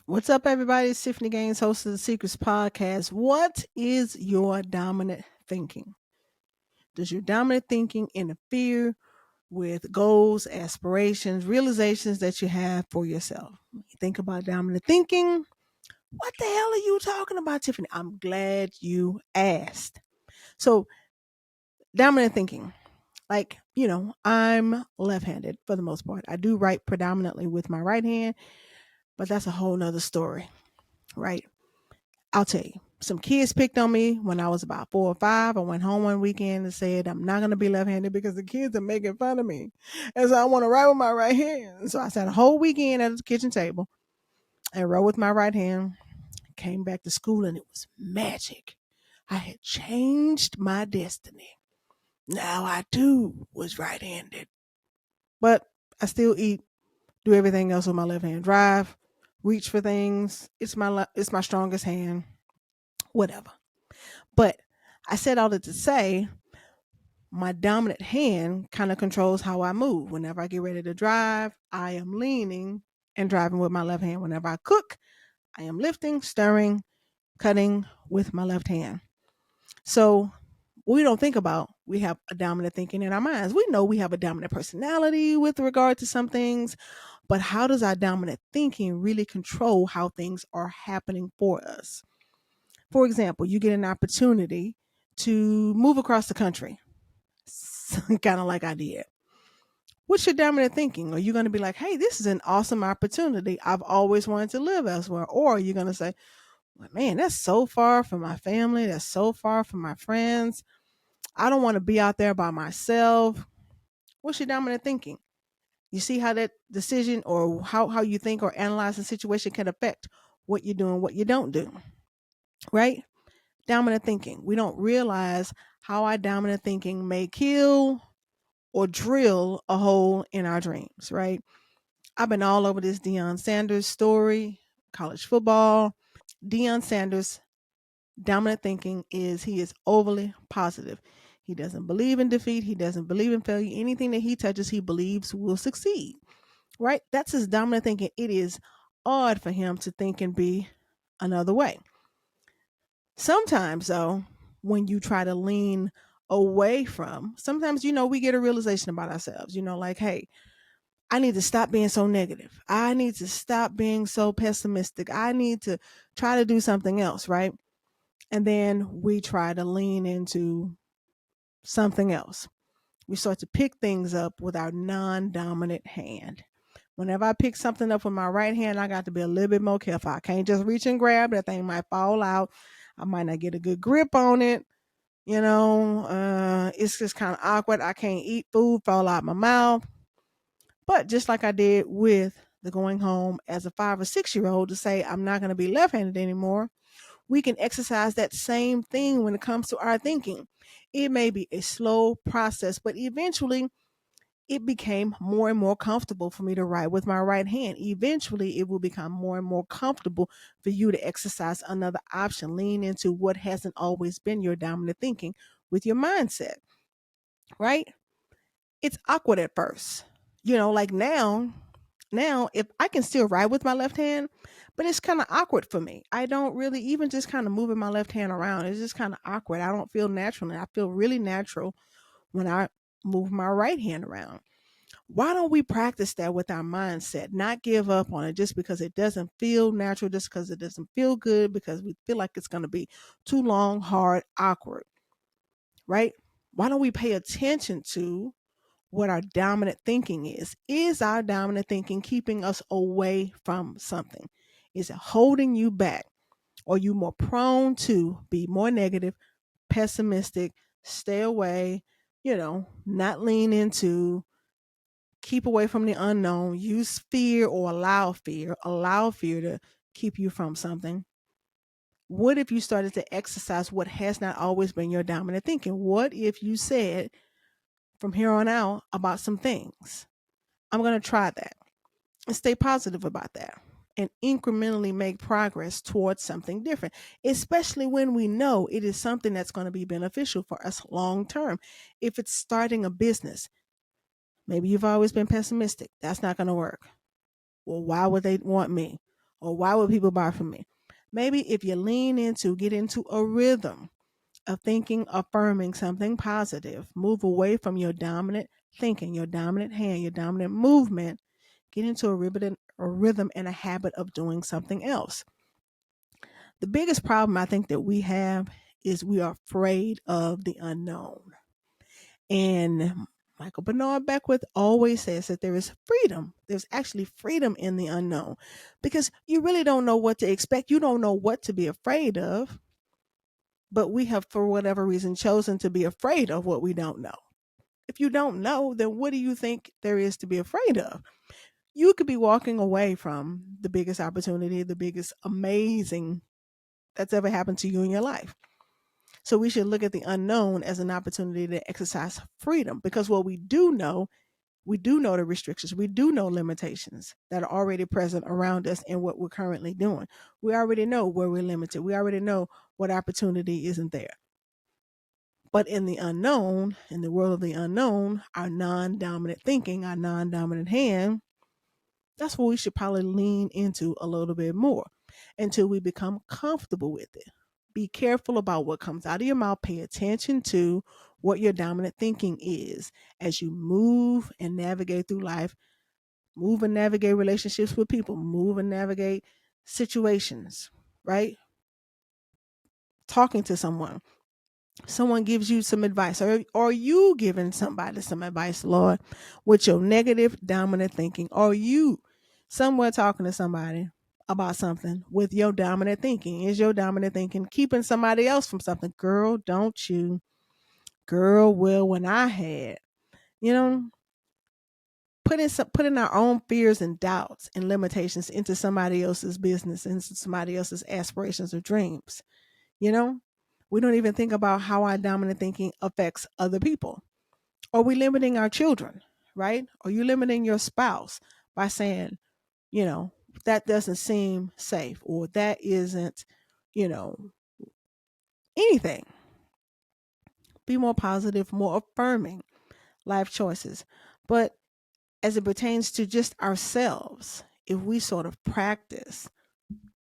What's up, everybody? It's Tiffany Gaines, host of the Secrets Podcast. What is your dominant thinking? Does your dominant thinking interfere with goals, aspirations, realizations that you have for yourself? When you think about dominant thinking, what the hell are you talking about, Tiffany? I'm glad you asked. So, dominant thinking, I'm left handed for the most part. I do write predominantly with my right hand, but that's a whole nother story, right? I'll tell you, some kids picked on me when I was about 4 or 5. I went home one weekend and said, I'm not going to be left handed because the kids are making fun of me. And so I want to write with my right hand. So I sat a whole weekend at the kitchen table and wrote with my right hand. Came back to school and it was magic. I had changed my destiny. Now I too was right handed, but I still eat, do everything else with my left hand. Drive, reach for things. It's my strongest hand. Whatever. But I said all that to say my dominant hand kind of controls how I move. Whenever I get ready to drive, I am leaning and driving with my left hand. Whenever I cook, I am lifting, stirring, cutting with my left hand. So we don't think about we have a dominant thinking in our minds. We know we have a dominant personality with regard to some things, but how does our dominant thinking really control how things are happening for us? For example, you get an opportunity to move across the country, kind of like I did. What's your dominant thinking? Are you going to be like, hey, this is an awesome opportunity. I've always wanted to live elsewhere. Or are you going to say, well, man, that's so far from my family. That's so far from my friends. I don't want to be out there by myself. What's your dominant thinking? You see how that decision or how you think or analyze the situation can affect what you do and what you don't do, right? Dominant thinking. We don't realize how our dominant thinking may kill or drill a hole in our dreams, right? I've been all over this Deion Sanders story, college football. Deion Sanders' dominant thinking is he is overly positive. He doesn't believe in defeat. He doesn't believe in failure. Anything that he touches, he believes will succeed, right? That's his dominant thinking. It is odd for him to think and be another way. Sometimes, though, when you try to lean away from, sometimes, we get a realization about ourselves, like, hey, I need to stop being so negative. I need to stop being so pessimistic. I need to try to do something else, right? And then we try to lean into something else. We start to pick things up with our non dominant hand. Whenever I pick something up with my right hand, I got to be a little bit more careful. I can't just reach and grab. That thing might fall out. I might not get a good grip on it. It's just kind of awkward. I can't eat food, fall out my mouth. But just like I did with the going home as a 5 or 6 year old to say, I'm not going to be left handed anymore, we can exercise that same thing when it comes to our thinking. It may be a slow process, but eventually it became more and more comfortable for me to write with my right hand. Eventually, it will become more and more comfortable for you to exercise another option, lean into what hasn't always been your dominant thinking with your mindset, right? It's awkward at first. Like now if I can still write with my left hand, but it's kind of awkward for me. I don't really even just kind of moving my left hand around. It's just kind of awkward. I don't feel natural. I feel really natural when I move my right hand around. Why don't we practice that with our mindset? Not give up on it just because it doesn't feel natural, just because it doesn't feel good, because we feel like it's going to be too long, hard, awkward, right? Why don't we pay attention to what our dominant thinking is? Is our dominant thinking keeping us away from something? Is it holding you back? Or are you more prone to be more negative, pessimistic, stay away, not lean into, keep away from the unknown, use fear or allow fear to keep you from something? What if you started to exercise what has not always been your dominant thinking? What if you said from here on out about some things, I'm going to try that and stay positive about that and incrementally make progress towards something different, especially when we know it is something that's going to be beneficial for us long term. If it's starting a business, maybe you've always been pessimistic. That's not going to work. Well, why would they want me? Or why would people buy from me? Maybe if you get into a rhythm of thinking, affirming something positive, move away from your dominant thinking, your dominant hand, your dominant movement, get into a rhythm and a habit of doing something else. The biggest problem I think that we have is we are afraid of the unknown. And Michael Bernard Beckwith always says that there is freedom. There's actually freedom in the unknown because you really don't know what to expect. You don't know what to be afraid of, but we have, for whatever reason, chosen to be afraid of what we don't know. If you don't know, then what do you think there is to be afraid of? You could be walking away from the biggest opportunity, the biggest amazing that's ever happened to you in your life. So we should look at the unknown as an opportunity to exercise freedom because what we do know the restrictions, we do know limitations that are already present around us in what we're currently doing. We already know where we're limited. We already know what opportunity isn't there. But in the unknown, in the world of the unknown, our non dominant thinking, our non dominant hand, that's what we should probably lean into a little bit more until we become comfortable with it. Be careful about what comes out of your mouth. Pay attention to what your dominant thinking is as you move and navigate through life, move and navigate relationships with people, move and navigate situations, right? Talking to someone gives you some advice, or you giving somebody some advice, Lord, with your negative dominant thinking, or you somewhere talking to somebody about something with your dominant thinking. Is your dominant thinking keeping somebody else from something? Girl, don't you? Girl, well, when I had, you know, putting our own fears and doubts and limitations into somebody else's business, into somebody else's aspirations or dreams. You know, we don't even think about how our dominant thinking affects other people. Are we limiting our children, right? Are you limiting your spouse by saying, you know, that doesn't seem safe or that isn't, you know, anything? Be more positive, more affirming life choices. But as it pertains to just ourselves, if we sort of practice,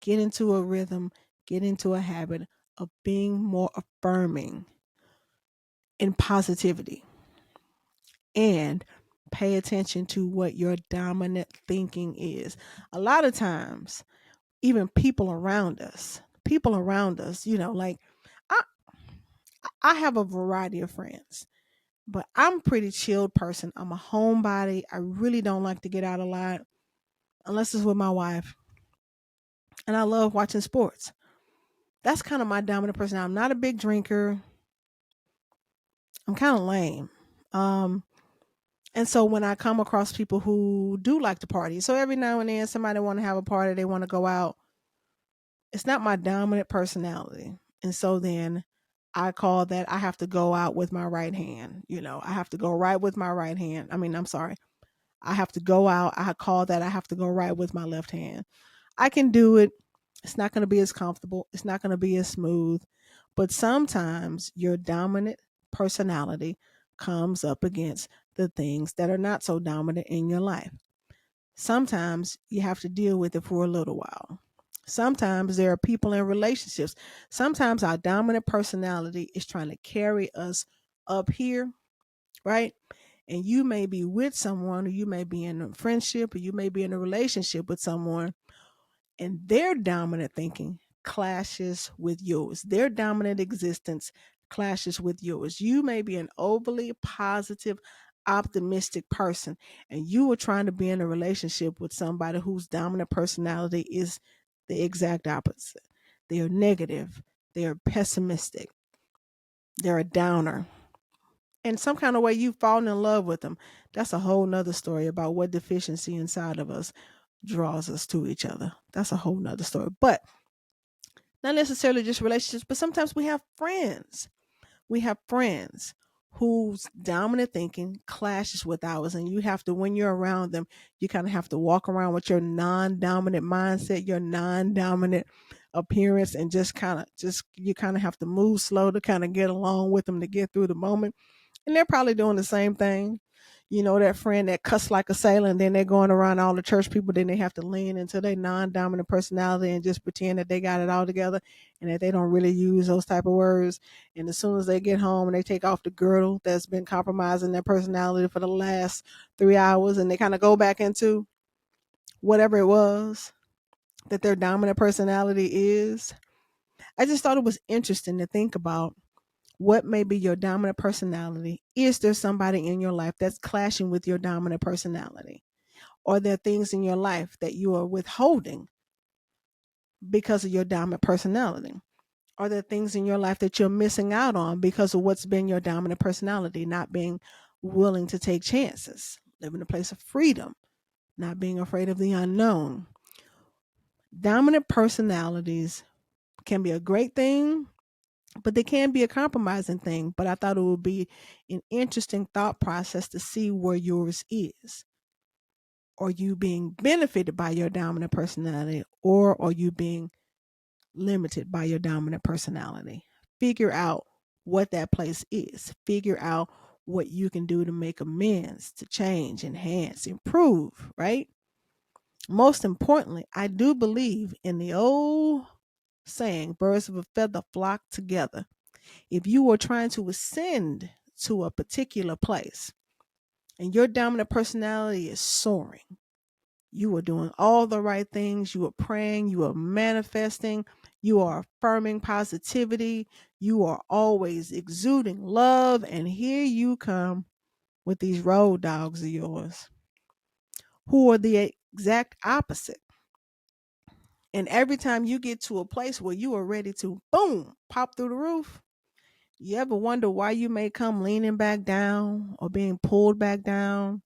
get into a rhythm, get into a habit of being more affirming in positivity and pay attention to what your dominant thinking is. A lot of times, even people around us, like I I have a variety of friends, but I'm a pretty chilled person. I'm a homebody. I really don't like to get out a lot unless it's with my wife. And I love watching sports. That's kind of my dominant personality. I'm not a big drinker. I'm kind of lame. Um, and so when I come across people who do like to party, so every now and then somebody want to have a party, they want to go out. It's not my dominant personality. And so then I call that I have to go out with my right hand. I have to go right with my right hand. I mean, I'm sorry. I have to go out. I call that I have to go right with my left hand. I can do it. It's not going to be as comfortable. It's not going to be as smooth. But sometimes your dominant personality comes up against the things that are not so dominant in your life. Sometimes you have to deal with it for a little while. Sometimes there are people in relationships. Sometimes our dominant personality is trying to carry us up here, right? And you may be with someone, or you may be in a friendship, or you may be in a relationship with someone, and their dominant thinking clashes with yours. Their dominant existence clashes with yours. You may be an overly positive, optimistic person, and you are trying to be in a relationship with somebody whose dominant personality is the exact opposite. They are negative, they are pessimistic, they're a downer. In some kind of way, you've fallen in love with them. That's a whole nother story about what deficiency inside of us draws us to each other. That's a whole nother story. But not necessarily just relationships, but sometimes we have friends. We have friends whose dominant thinking clashes with ours. And you have to, when you're around them, you kind of have to walk around with your non-dominant mindset, your non-dominant appearance, and you kind of have to move slow to kind of get along with them to get through the moment. And they're probably doing the same thing. You know, that friend that cuss like a sailor, and then they're going around all the church people, then they have to lean into their non-dominant personality and just pretend that they got it all together and that they don't really use those type of words. And as soon as they get home and they take off the girdle that's been compromising their personality for the last 3 hours, and they kind of go back into whatever it was that their dominant personality is. I just thought it was interesting to think about what may be your dominant personality. Is there somebody in your life that's clashing with your dominant personality? Are there things in your life that you are withholding because of your dominant personality? Are there things in your life that you're missing out on because of what's been your dominant personality? Not being willing to take chances, living a place of freedom, not being afraid of the unknown. Dominant personalities can be a great thing, but they can be a compromising thing. But I thought it would be an interesting thought process to see where yours is. Are you being benefited by your dominant personality, or are you being limited by your dominant personality? Figure out what that place is. Figure out what you can do to make amends, to change, enhance, improve, right? Most importantly, I do believe in the old saying, birds of a feather flock together. If you are trying to ascend to a particular place and your dominant personality is soaring, you are doing all the right things, you are praying, you are manifesting, you are affirming positivity, you are always exuding love, and here you come with these road dogs of yours who are the exact opposite. And every time you get to a place where you are ready to boom, pop through the roof, you ever wonder why you may come leaning back down or being pulled back down?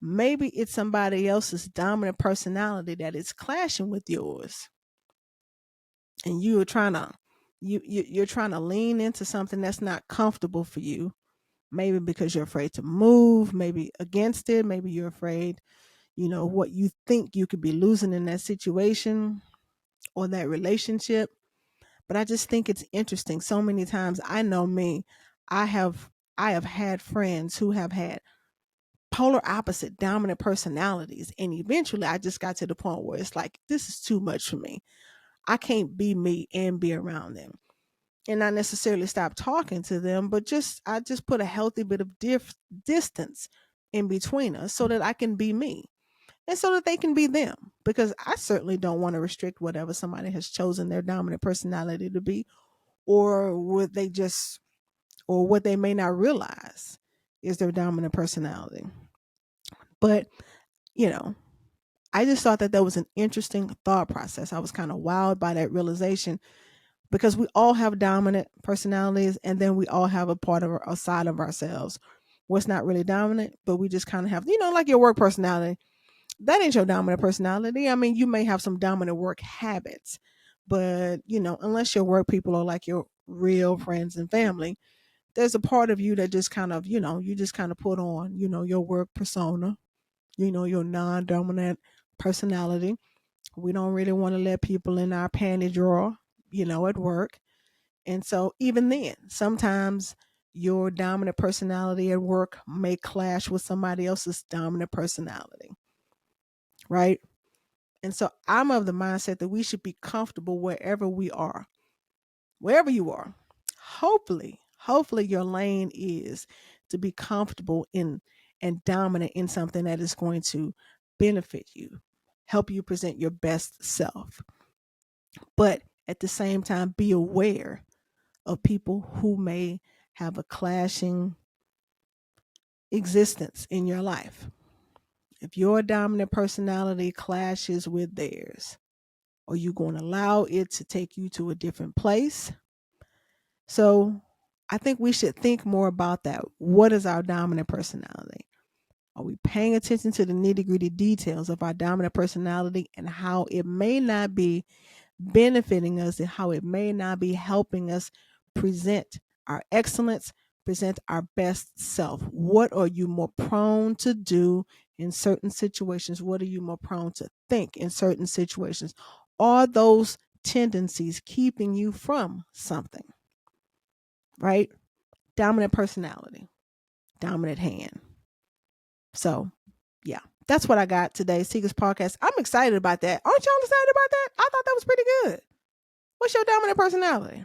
Maybe it's somebody else's dominant personality that is clashing with yours. And you are trying to you're trying to lean into something that's not comfortable for you. Maybe because you're afraid to move, maybe against it, maybe you're afraid, what you think you could be losing in that situation or that relationship. But I just think it's interesting. So many times, I know me, I have I have had friends who have had polar opposite dominant personalities, and eventually I just got to the point where it's like, this is too much for me. I can't be me and be around them. And not necessarily stop talking to them, but I just put a healthy bit of distance in between us so that I can be me and so that they can be them. Because I certainly don't want to restrict whatever somebody has chosen their dominant personality to be, or what they may not realize is their dominant personality. But, you know, I just thought that was an interesting thought process. I was kind of wowed by that realization, because we all have dominant personalities, and then we all have a part of a side of ourselves what's not really dominant, but we just kind of have, like your work personality. That ain't your dominant personality. I mean, you may have some dominant work habits, but unless your work people are like your real friends and family, there's a part of you that just kind of, you just kind of put on, your work persona, your non-dominant personality. We don't really want to let people in our panty drawer, at work. And so even then, sometimes your dominant personality at work may clash with somebody else's dominant personality, right? And so I'm of the mindset that we should be comfortable wherever we are, wherever you are. Hopefully your lane is to be comfortable in and dominant in something that is going to benefit you, help you present your best self. But at the same time, be aware of people who may have a clashing existence in your life. If your dominant personality clashes with theirs, are you going to allow it to take you to a different place? So I think we should think more about that. What is our dominant personality? Are we paying attention to the nitty gritty details of our dominant personality and how it may not be benefiting us and how it may not be helping us present our excellence, present our best self? What are you more prone to do in certain situations? What are you more prone to think in certain situations? Are those tendencies keeping you from something? Right? Dominant personality, dominant hand. So, yeah, that's what I got today. Seekers Podcast. I'm excited about that. Aren't y'all excited about that? I thought that was pretty good. What's your dominant personality?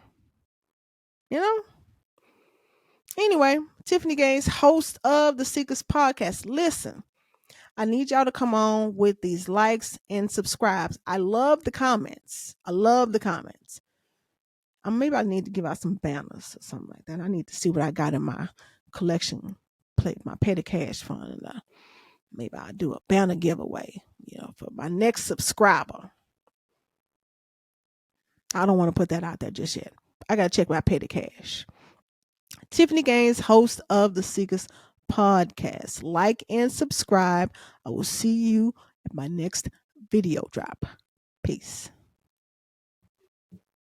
You know? Anyway, Tiffany Gaines, host of the Seekers Podcast. Listen, I need y'all to come on with these likes and subscribes. I love the comments. Maybe I need to give out some banners or something like that. I need to see what I got in my collection plate, my petty cash fund. Maybe I'll do a banner giveaway, for my next subscriber. I don't want to put that out there just yet. I got to check my petty cash. Tiffany Gaines, host of the Seekers Podcast. Like and subscribe. I will see you at my next video drop. Peace.